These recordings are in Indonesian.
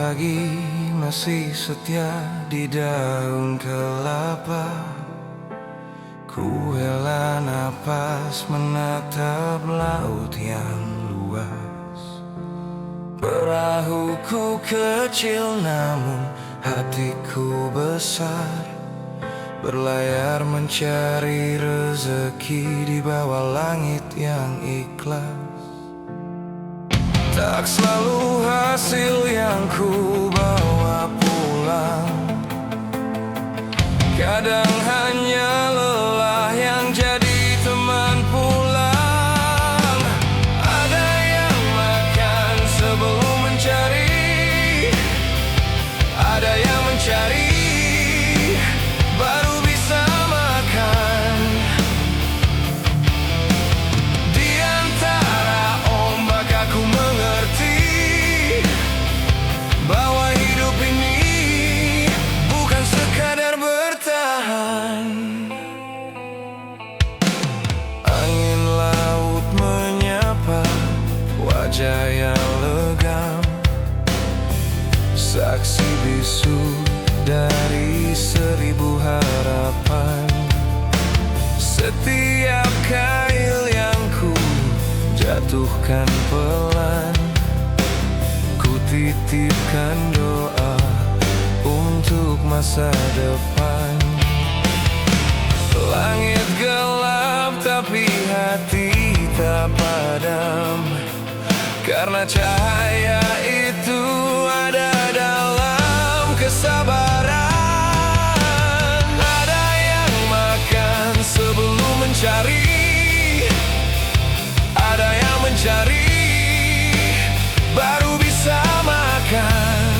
pagi masih setia di daun kelapa. Ku hela napas menatap laut yang luas. Perahuku kecil namun hatiku besar, berlayar mencari rezeki di bawah langit yang ikhlas. Tak selalu hasil yang ku bawa pulang, kadang hanya lelah yang jadi teman pulang. Ada yang makan sebelum mencari, ada yang mencari baru bisa makan. Di antara ombak aku mengerti bahwa hidup ini bukan sekadar bertahan. Angin laut menyapa wajah yang legam, saksi bisu dari 1000 harapan. Setiap kail yang ku jatuhkan pelan, ku titipkan doa untuk masa depan. Langit gelap tapi hati tak padam, karena cahaya itu ada dalam kesabaran. Ada yang makan sebelum mencari, ada yang mencari baru bisa makan.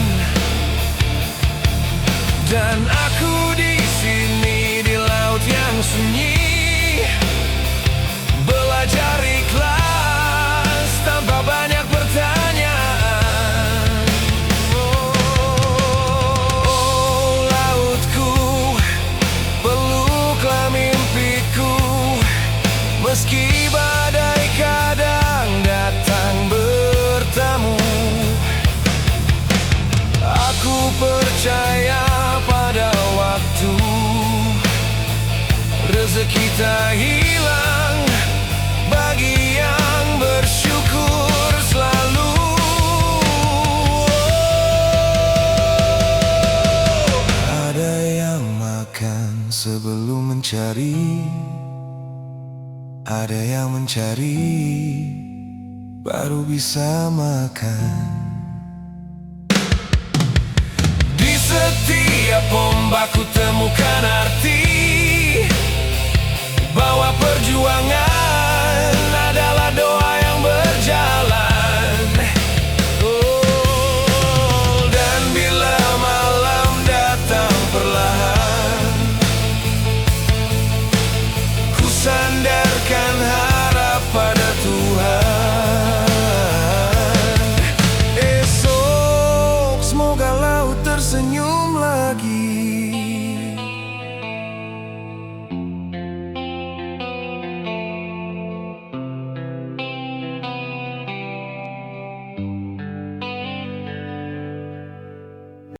Dan aku di sini di laut yang sunyi, belajar ikhlas tanpa banyak pertanyaan. Oh, lautku, peluklah mimpiku, meski badai kadang datang bertamu. Aku percaya pada waktu, rezeki tak hilang bagi yang bersyukur selalu. Ada yang makan sebelum mencari, ada yang mencari baru bisa makan. Di setiap ombak ku temukan arti bahwa perjuangan adalah doa yang berjalan. Oh, dan bila malam datang perlahan, ku sandarkan harap pada Tuhan. Esok semoga laut tersenyum lagi.